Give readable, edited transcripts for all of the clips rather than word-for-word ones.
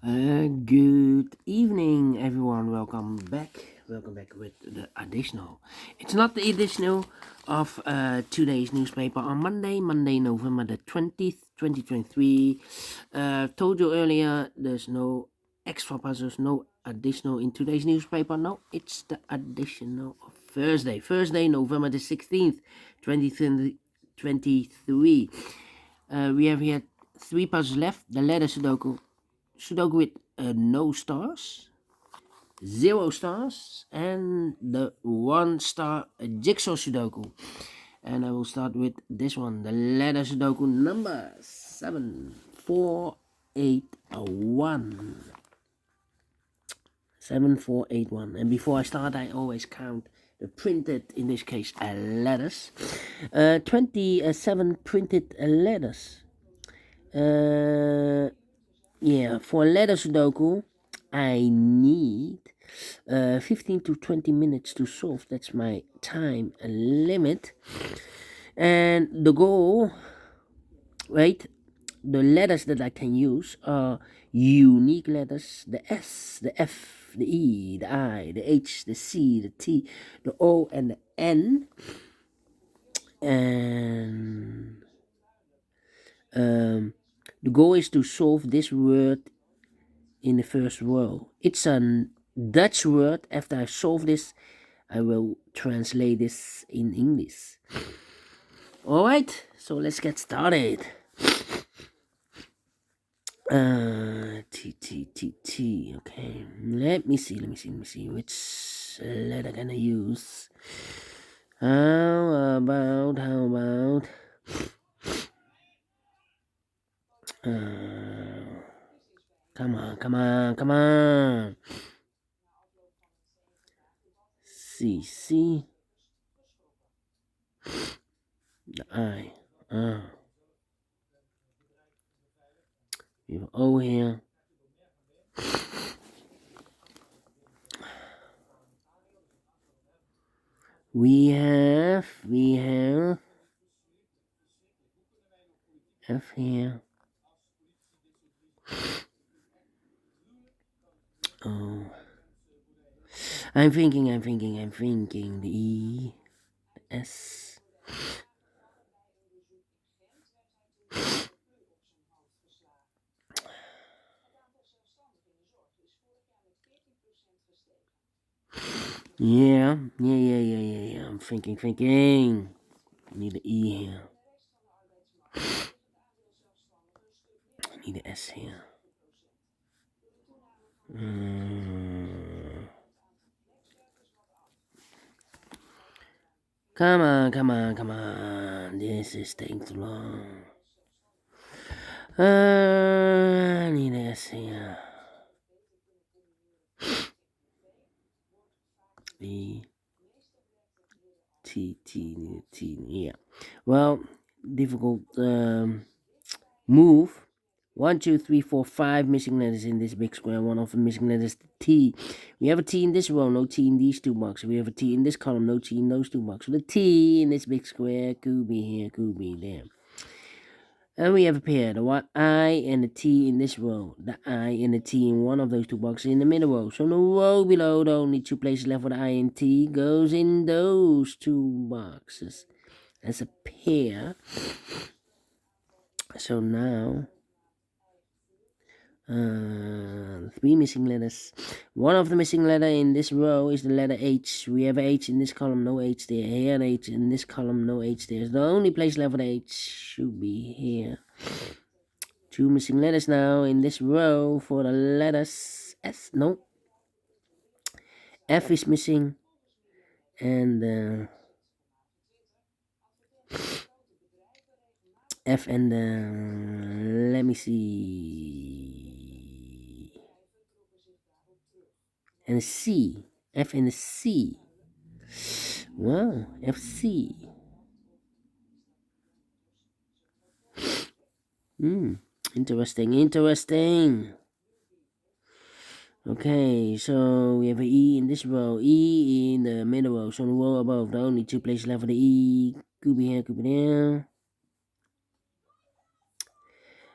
Good evening, everyone. Welcome back. Welcome back with the additional. It's not the additional of today's newspaper on Monday, November the 20th, 2023. Told you earlier, there's no extra puzzles, no additional in today's newspaper. No, it's the additional of Thursday, November the 16th, 2023. We have here three puzzles left. The letter Sudoku with no stars, 0 stars, and the 1 star jigsaw Sudoku. And I will start with this one, the letter Sudoku number 7481. 7481. And before I start, I always count the printed, in this case, letters. 27 printed letters. Yeah, for letter Sudoku, I need 15 to 20 minutes to solve. That's my time limit. And the goal, right? The letters that I can use are unique letters: the S, the F, the E, the I, the H, the C, the T, the O, and the N. And the goal is to solve this word in the first row. It's a Dutch word. After I solve this, I will translate this in English. Alright, so let's get started. T. Okay, let me see. Which letter can I use? How about? Come on. C. The I. We have O here. We have F here. Oh, I'm thinking. The E, the S. Yeah. I'm thinking. I need the E here. I need the S here. Come on. This is taking too long. I need the S here. E. T. Yeah. Well, difficult move. 1, 2, 3, 4, 5 missing letters in this big square. One of the missing letters is the T. We have a T in this row, no T in these two boxes. We have a T in this column, no T in those two boxes. So the T in this big square could be here, could be there. And we have a pair, the I and the T in this row. The I and the T in one of those two boxes in the middle row. So the row below, the only two places left with I and T goes in those two boxes. That's a pair. So now, 3 missing letters. One of the missing letter in this row is the letter H. We have a H in this column, no H there. Here an H in this column, no H there. The only place left with H should be here. 2 missing letters now in this row for the letters S. No. F is missing. And F and let me see. And C. F and C. Wow, FC. Interesting. Okay, so we have an E in this row, E in the middle row, so the row above, the only two places left for the E. Could be here, could be there.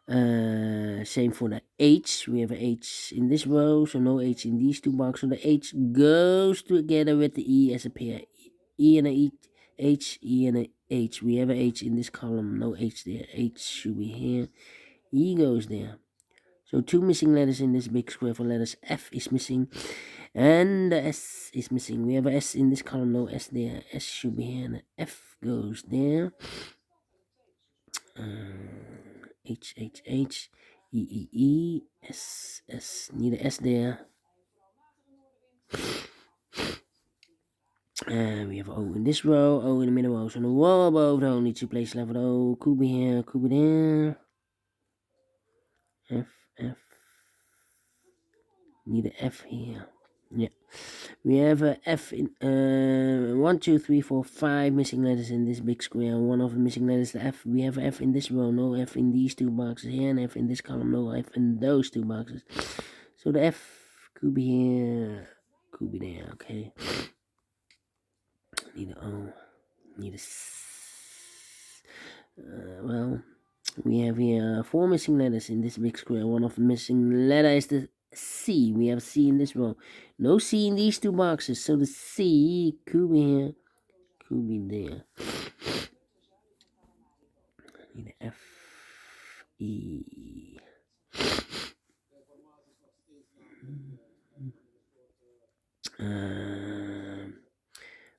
Same for the H. We have a H in this row, so no H in these two boxes. So the H goes together with the E as a pair. E and a E, H, E and a H. We have a H in this column, no H there. H should be here. E goes there. So two missing letters in this big square for letters. F is missing, and the S is missing. We have a S in this column, no S there. S should be here, and the F goes there. H, H, H, E, E, E, S, S. Need a S there. We have O in this row, O in the middle row. So on the row above, the only two places left with O. Could be here, could be there. F, F. Need a F here. Yeah. We have a F in 1, 2, 3, 4, 5 missing letters in this big square. One of the missing letters the F. We have F in this row, no F in these two boxes here, and F in this column, no F in those two boxes. So the F could be here, could be there. Okay. Need an O. Need a S. Well, we have here 4 missing letters in this big square. One of the missing letter is the C. We have C in this row. No C in these two boxes. So the C could be here, could be there. Need an F, E.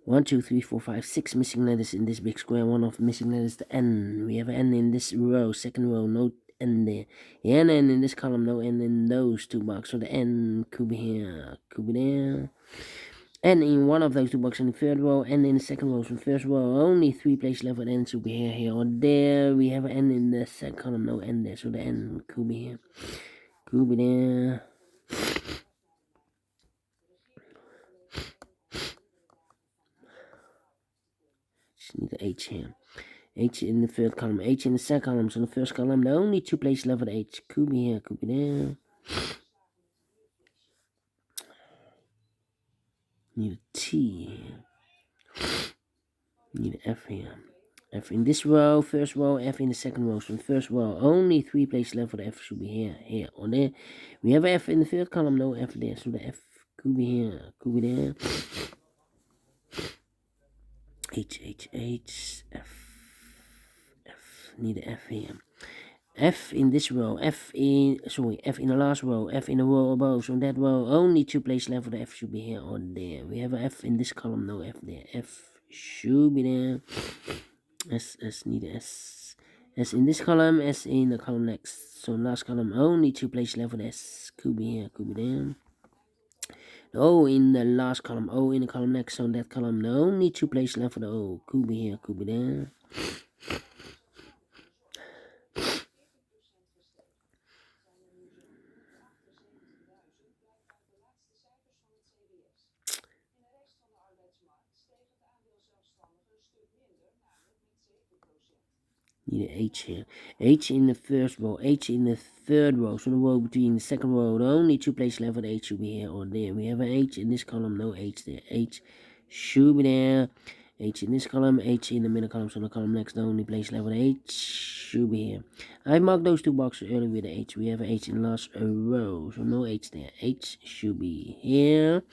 1, 2, 3, 4, 5, 6 missing letters in this big square. One of the missing letters is the N. We have an N in this row, second row, no N there. Yeah, and N in this column, no N in those two boxes. So the N could be here, could be there. N in one of those two boxes in the third row, N in the second row. So the first row, only 3 places left with N should be here, or there. We have an N in the second column, no N there. So the N could be here, could be there. Just need the H here. H in the third column, H in the second column. So in the first column, the only 2 places left with H. Could be here, could be there. Need a T here. Need an F here. F in this row, first row, F in the second row. So in the first row, only 3 places left for the F should be here, here, or there. We have F in the third column, no F there. So the F could be here, could be there. H, H, H, F, F. Need an F here. F in this row, F in the last row, F in the row above. So in that row, only 2 places left for the F should be here or there. We have a F in this column, no F there. F should be there. S, need a S. S in this column, S in the column next. So last column, only 2 places left for the S. Could be here, could be there. O in the last column, O in the column next. So in that column, the only 2 places left for the O. Could be here, could be there. Need an H here. H in the first row, H in the third row. So the row between the second row, the only 2 places left for the H should be here or there. We have an H in this column, no H there. H should be there. H in this column, H in the middle column. So the column next, the only place left for the H should be here. I marked those 2 boxes earlier with the H. We have an H in the last row, so no H there. H should be here.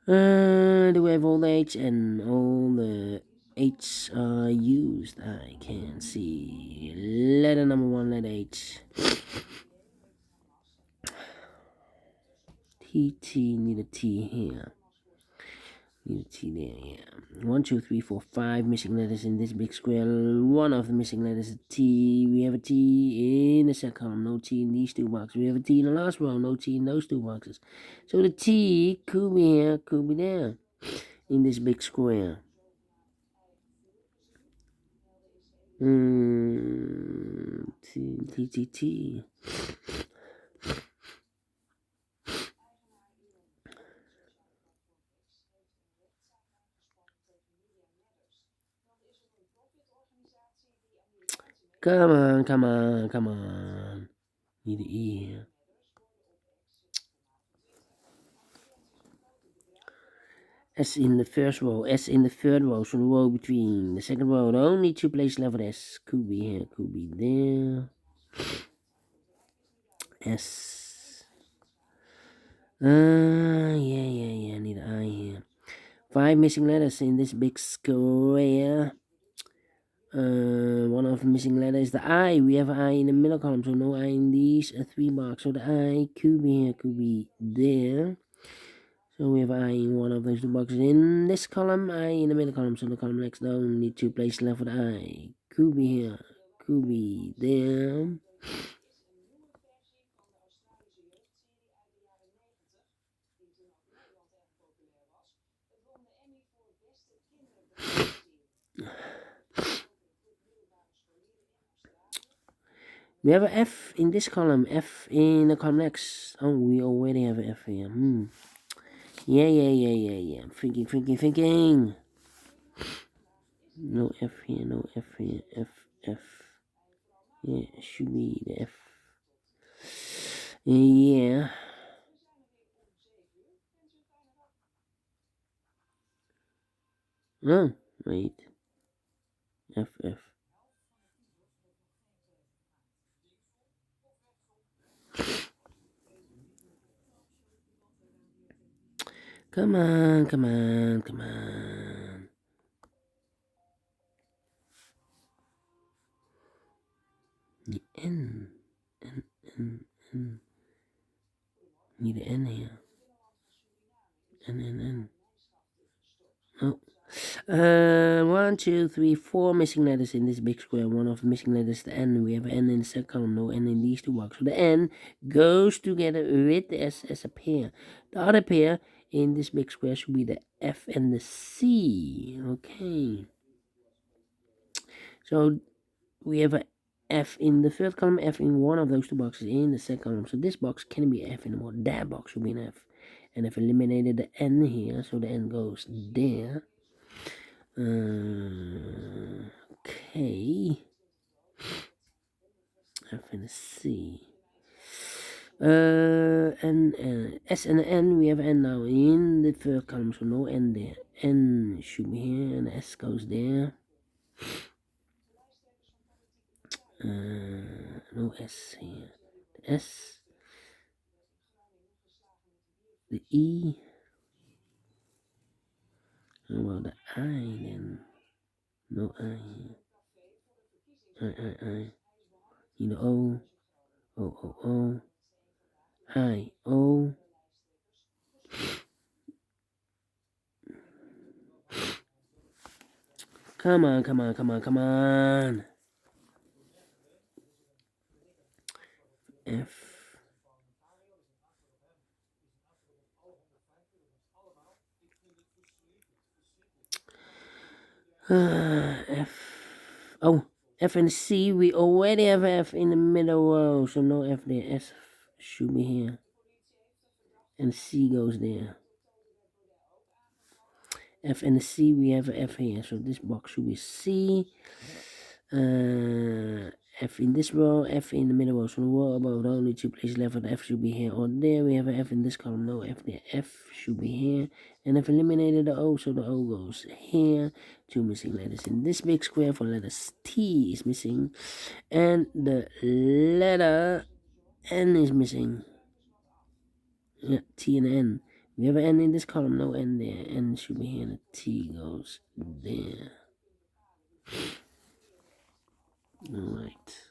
Do we have all the H and all the H are used? I can see. Letter number 1, letter H. T, need a T here. Need a T there, yeah. 1, 2, 3, 4, 5 missing letters in this big square. One of the missing letters is T. We have a T in the second column, no T in these 2 boxes. We have a T in the last row, no T in those 2 boxes. So the T could be here, could be there in this big square. T. Come on. Need an E here. S in the first row, S in the third row, so the row between the second row, the only 2 places left for S. Could be here, could be there. S. Yeah. I need an I here. 5 missing letters in this big square. One of the missing letters is the I. We have an I in the middle column, so no I in these 3 marks. So the I could be here, could be there. So we have I in one of those 2 boxes. In this column, I in the middle column, so the column next down, need 2 places left for the I. Could be here, could be there. We have an F in this column, F in the column next. Oh, we already have an F here. Yeah. Thinking. No F here, no F here. F. Yeah, should be the F. Yeah. No, wait. F. Come on. The N. Need an N here. N. No. 1, 2, 3, 4 missing letters in this big square. One of the missing letters is the N. We have an N in the second column, no N in these 2 boxes. So the N goes together with the S as a pair. The other pair in this big square should be the F and the C. Okay. So we have a F in the third column, F in one of those 2 boxes in the second column. So this box can be F anymore. That box should be an F. And I've eliminated the N here, so the N goes there. Okay. F and a C. And S and N, we have N now in the third column, so no N there. N should be here, and S goes there. No S here. The S, the E. Well, the I then. No I here. I. Need the O. O. I. O. Come on. F. F. Oh, F and C. We already have F in the middle row, so no F there. S should be here. And C goes there. F and C, we have F here, so this box should be C. F in this row, F in the middle row, so the row above, the only 2 places left for the F should be here or there. We have an F in this column, no F there. F should be here. And I've eliminated the O, so the O goes here. 2 missing letters in this big square for letters T is missing. And the letter N is missing. Yeah, T and N. We have an N in this column, no N there. N should be here, and the T goes there. Alright.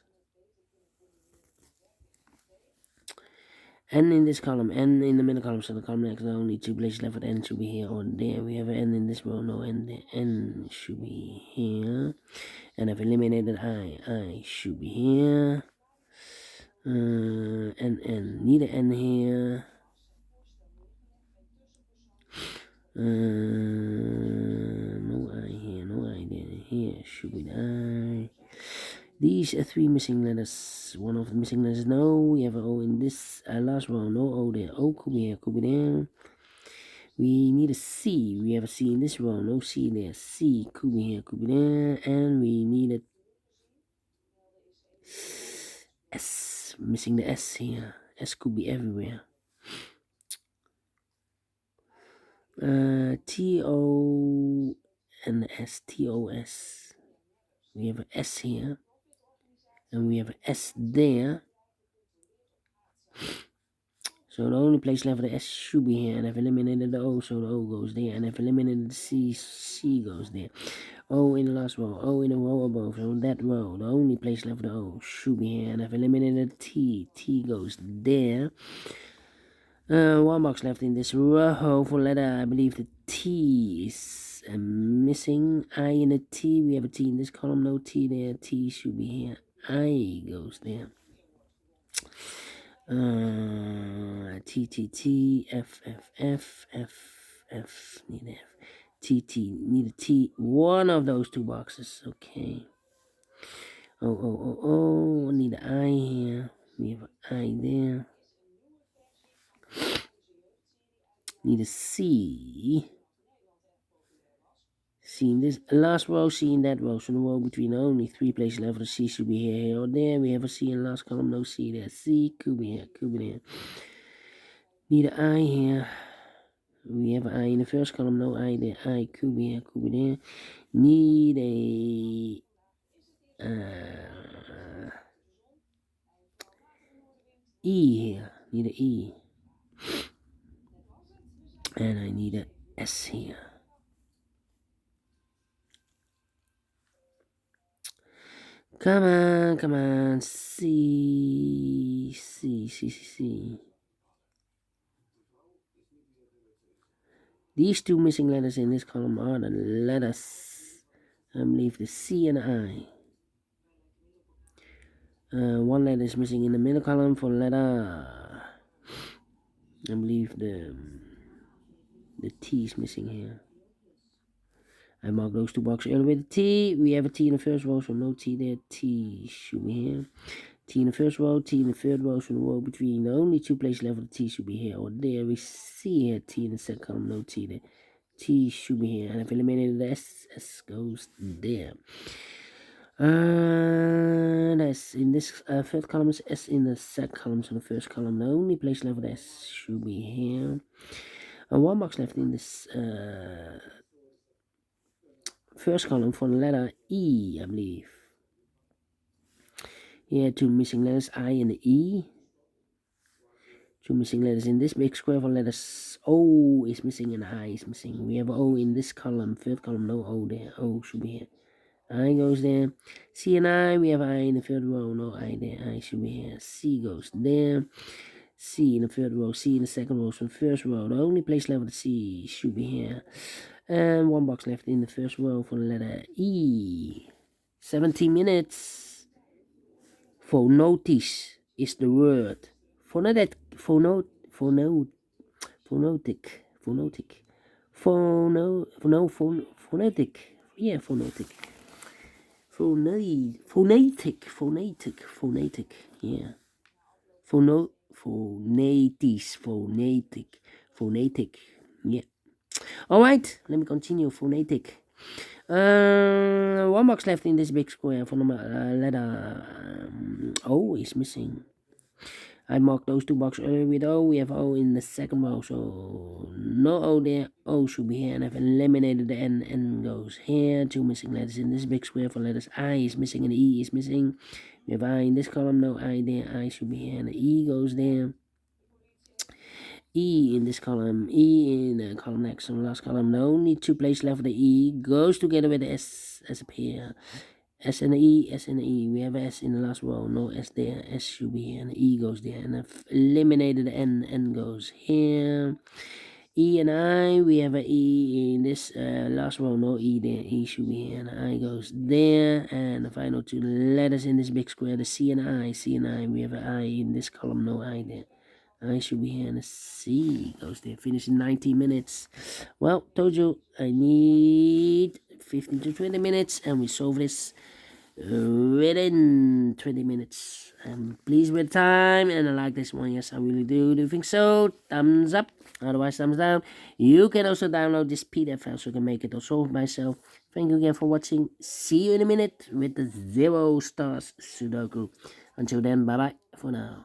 N in this column, N in the middle column, so the column next, there are only 2 places left for the N should be here or there. We have an N in this row, no N there. N should be here. And I've eliminated I should be here. N, need an N here. No I here, no I there. Here should be the I. These are 3 missing letters. One of the missing letters, no. We have an O in this last row, no O there. O could be here, could be there. We need a C. We have a C in this row, no C there. C could be here, could be there. And we need a S. Missing the S here. S could be everywhere. T-O and the S. T-O-S. We have an S here. and we have an S there. So the only place left for the S should be here, and I've eliminated the O, so the O goes there, and I've eliminated the C, C goes there. O in the last row, O in the row above, so that row, the only place left for the O should be here, and I've eliminated the T, T goes there. One box left in this row for letter, I believe the T is missing. I in the T, we have a T in this column, no T there, T should be here, I goes there. T T T F F F F F, need F, T T, need a T, one of those two boxes, okay. Oh, need an I here, we have an I there. Need a C. C in this last row, C in that row. So the row between only 3 places left. The C should be here or there. We have a C in the last column, no C there. C could be here, could be there. Need an I here. We have an I in the first column, no I there. I could be here, could be there. Need a E here. Need an E. And I need a S here. Come on. C. These two missing letters in this column are the letters, I believe, the C and the I. One letter is missing in the middle column for letter, I believe the T is missing here. I marked those two boxes earlier with the T. We have a T in the first row, so no T there. T should be here. T in the first row, T in the third row, so the row between the only 2 places left for the T should be here or there. We see here T in the second column, no T there. T should be here, and I've eliminated the S. S goes there. S in this third column is S in the second column, so the first column, the only place left for the S should be here. And one box left in this first column for the letter E, I believe. Here, 2 missing letters, I and the E. 2 missing letters in this big square for letters. O is missing and I is missing. We have O in this column, third column, no O there. O should be here. I goes there. C and I, we have I in the third row, no I there. I should be here. C goes there. C in the third row, C in the second row, so the first row. The only place left for the C should be here. And one box left in the first row for the letter E. 17 minutes. Phonotisch is the word. Phonetic. Yeah, phonetic. Phonetic. Yeah. Phonetic. Yeah. All right. Let me continue. Phonetic. One box left in this big square for the letter O is missing. I marked those 2 boxes earlier with O. We have O in the second row, so no O there. O should be here, and I've eliminated the N. N goes here. 2 missing letters in this big square for letters. I is missing and the E is missing. We have I in this column, no I there. I should be here, and the E goes there. E in this column, E in the column next to the last column. The only 2 places left for the E goes together with the S as a pair. S and the E. We have S in the last row, no S there. S should be here, and the E goes there. And I've eliminated the N. N goes here. E and I, we have an E in this last row, no E there. E should be here, and I goes there. And the final 2 letters in this big square, the C and I. C and I, we have an I in this column, no I there. I should be here, and the C goes there. Finish in 19 minutes. Well, told you I need 15 to 20 minutes, and we solve this within 20 minutes. I'm pleased with the time, and I like this one. Yes, I really do. Do you think so? Thumbs up. Otherwise, thumbs down. You can also download this PDF file so you can make it or solve it myself. Thank you again for watching. See you in a minute with the 0 stars Sudoku. Until then, bye-bye for now.